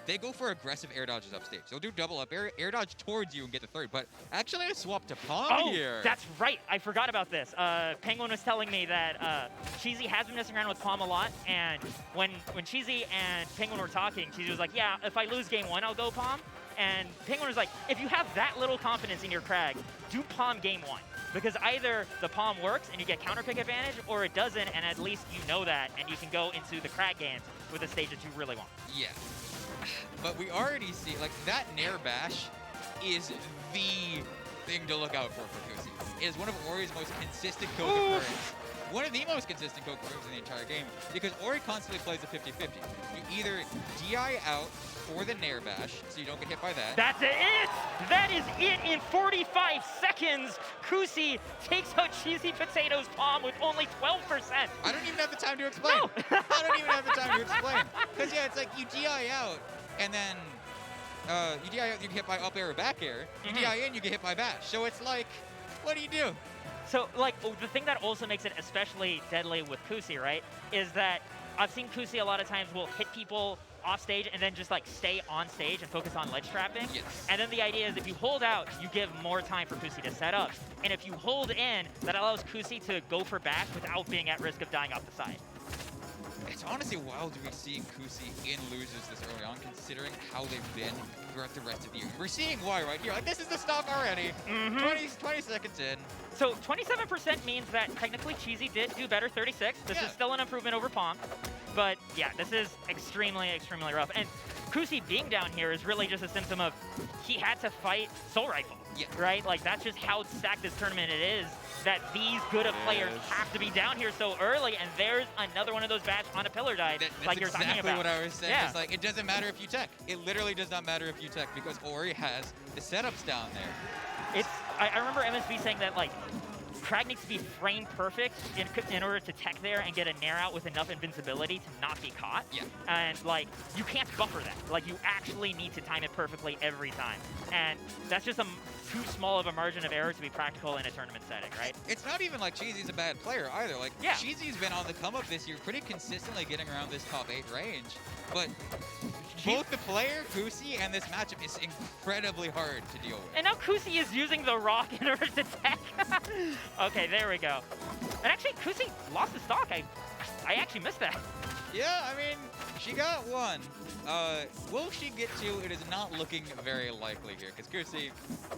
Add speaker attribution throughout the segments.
Speaker 1: they go for aggressive air dodges upstage. They'll do double up air dodge towards you and get the third. But actually, I swapped to Pomme here.
Speaker 2: That's right. I forgot about this. Penguin was telling me that Cheesy has been messing around with Pomme a lot, and when Cheesy and Penguin were talking, Cheesy was like, yeah, if I lose game 1, I'll go Pomme. And Penguin was like, if you have that little confidence in your Crag, do Pomme game 1. Because either the Pomme works and you get counter pick advantage, or it doesn't, and at least you know that, and you can go into the Crag games with a stage that you really want.
Speaker 1: Yeah. But we already see, like, that Nair Bash is the thing to look out for kusi. It is one of Ori's most consistent kill confirms. One of the most consistent kill confirms in the entire game, because Ori constantly plays a 50-50. You either DI out for the Nair Bash, so you don't get hit by that.
Speaker 2: That's it! That is it in 45 seconds! kusi takes out CheesyPotato's Pomme with only 12%.
Speaker 1: I don't even have the time to explain.
Speaker 2: No.
Speaker 1: I don't even have the time to explain. Because, yeah, it's like you DI out, and then you DI out, you get hit by up air or back air. You DI in, you get hit by bash. So it's like, what do you do?
Speaker 2: So, like, the thing that also makes it especially deadly with kusi, right, is that I've seen kusi a lot of times will hit people off stage and then just like stay on stage and focus on ledge trapping.
Speaker 1: Yes.
Speaker 2: And then the idea is if you hold out, you give more time for kusi to set up. And if you hold in, that allows kusi to go for back without being at risk of dying off the side.
Speaker 1: It's honestly wild to be seeing kusi in losers this early on, considering how they've been throughout the rest of the year. We're seeing why right here. Like, this is the stock already. 20 seconds in.
Speaker 2: So 27% means that technically Cheesy did do better 36. This is still an improvement over Pomme. But yeah, this is extremely, extremely rough. And kusi being down here is really just a symptom of he had to fight Soul Rifle.
Speaker 1: Yeah.
Speaker 2: Right? Like, that's just how stacked this tournament it is, that these good of players have to be down here so early, and there's another one of those bats on a pillar dive, like you're talking about.
Speaker 1: That's exactly what I was saying. It's like, it doesn't matter if you tech. It literally does not matter if you tech, because Ori has the setups down there.
Speaker 2: I remember MSB saying that, like, Crag needs to be frame perfect in order to tech there and get a Nair out with enough invincibility to not be caught.
Speaker 1: Yeah.
Speaker 2: And, like, you can't buffer that. Like, you actually need to time it perfectly every time. And that's just too small of a margin of error to be practical in a tournament setting, right?
Speaker 1: It's not even like Cheesy's a bad player either. Like, Cheesy's been on the come up this year, pretty consistently getting around this top 8 range. But both the player, kusi, and this matchup is incredibly hard to deal with.
Speaker 2: And now kusi is using the rock in order to tech. Okay, there we go. And actually, kusi lost the stock. I actually missed that.
Speaker 1: Yeah, I mean, she got one. Will she get two? It is not looking very likely here, because kusi,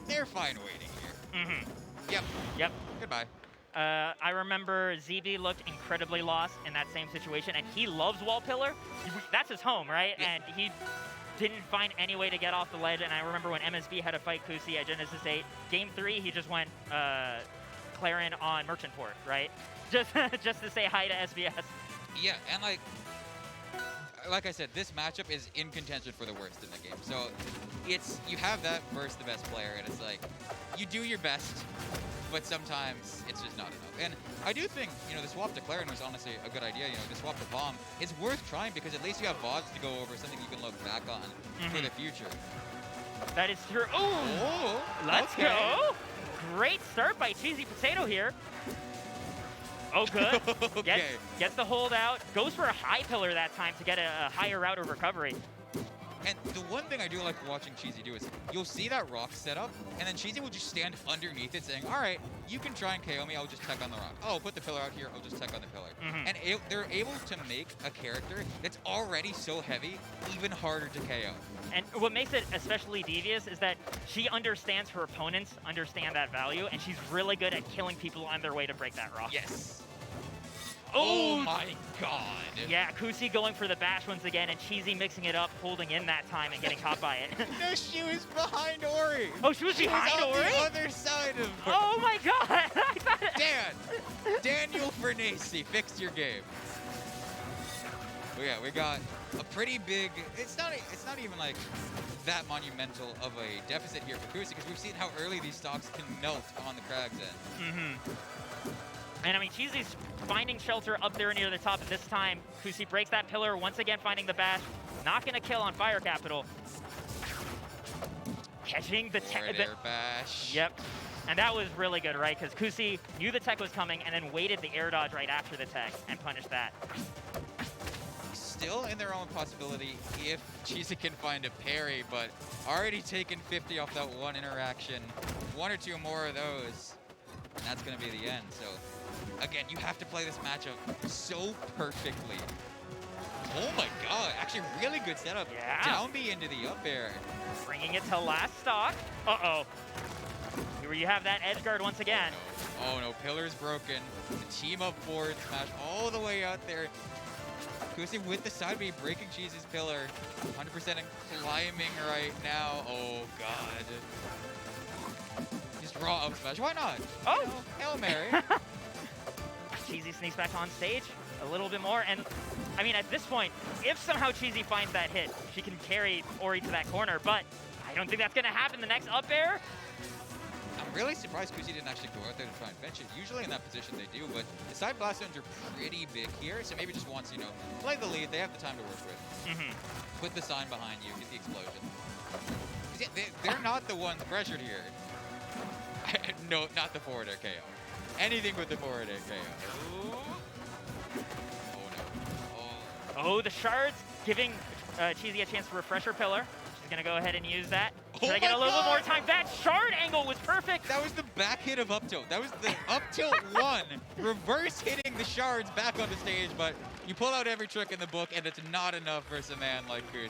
Speaker 1: they're fine waiting here. Yep. Goodbye.
Speaker 2: I remember ZB looked incredibly lost in that same situation, and he loves Wall Pillar. That's his home, right?
Speaker 1: Yeah.
Speaker 2: And he didn't find any way to get off the ledge, and I remember when MSB had to fight kusi at Genesis 8, Game 3, he just went Clarin on Merchant Port, right? Just to say hi to SBS.
Speaker 1: Yeah, and like I said, this matchup is in contention for the worst in the game. So you have that versus the best player, and it's like, you do your best, but sometimes it's just not enough. And I do think, the swap to Clarin was honestly a good idea. The swap to Pomme is worth trying, because at least you have VODs to go over, something you can look back on for the future.
Speaker 2: That is true. Ooh, let's go. Great start by CheesyPotato here. Oh, good. Gets the hold out. Goes for a high pillar that time to get a higher route of recovery.
Speaker 1: And the one thing I do like watching Cheesy do is you'll see that rock set up, and then Cheesy will just stand underneath it saying, all right, you can try and KO me, I'll just tech on the rock. Oh, put the pillar out here, I'll just tech on the pillar. And they're able to make a character that's already so heavy even harder to KO.
Speaker 2: And what makes it especially devious is that she understands her opponents understand that value, and she's really good at killing people on their way to break that rock.
Speaker 1: Yes. Oh my god.
Speaker 2: Yeah, kusi going for the bash once again, and Cheesy mixing it up, holding in that time and getting caught by it.
Speaker 1: No, she was behind Ori.
Speaker 2: Oh, she was behind Ori?
Speaker 1: On the other side of her.
Speaker 2: Oh my god.
Speaker 1: Daniel Fernacey, fix your game. But yeah, we got a pretty big, it's not even like that monumental of a deficit here for kusi, because we've seen how early these stocks can melt on the Crag's end.
Speaker 2: And I mean, Cheesy's finding shelter up there near the top, and this time kusi breaks that pillar, once again finding the bash. Not gonna kill on Fire Capital. Catching the
Speaker 1: air bash.
Speaker 2: Yep. And that was really good, right? Because kusi knew the tech was coming and then waited the air dodge right after the tech and punished that.
Speaker 1: still in their own possibility if Cheesy can find a parry, but already taken 50 off that one interaction. One or two more of those, and that's going to be the end. So, again, you have to play this matchup so perfectly. Oh my god, actually really good setup.
Speaker 2: Yeah.
Speaker 1: Down B into the up air.
Speaker 2: Bringing it to last stock. Uh-oh. Here you have that edge guard once again.
Speaker 1: Oh no, pillar's broken. The team up forward smash all the way out there. Kusi with the side B breaking Cheesy's pillar. 100% and climbing right now. Oh god. Just raw up smash. Why not?
Speaker 2: Oh!
Speaker 1: You know, Hail Mary.
Speaker 2: Cheesy sneaks back on stage a little bit more, and I mean, at this point, if somehow Cheesy finds that hit, she can carry Ori to that corner, but I don't think that's gonna happen. The next up air.
Speaker 1: I'm really surprised Kusi didn't actually go out there to try and fetch it. Usually in that position they do, but the side blast zones are pretty big here, so maybe just wants, you know, play the lead. They have the time to work with. Put the sign behind you, get the explosion. 'Cause yeah, they're not the ones pressured here. No, not the forward air KO. Anything with the forward air KO. Oh no.
Speaker 2: Oh, the shards giving Cheesy a chance to refresh her pillar. She's gonna go ahead and use that.
Speaker 1: Oh
Speaker 2: Try to get a
Speaker 1: my
Speaker 2: little bit more
Speaker 1: God.
Speaker 2: time. That shard angle was perfect.
Speaker 1: That was the back hit of up tilt. That was the up tilt one. Reverse hitting the shards back on the stage, but you pull out every trick in the book and it's not enough versus a man like Kusi.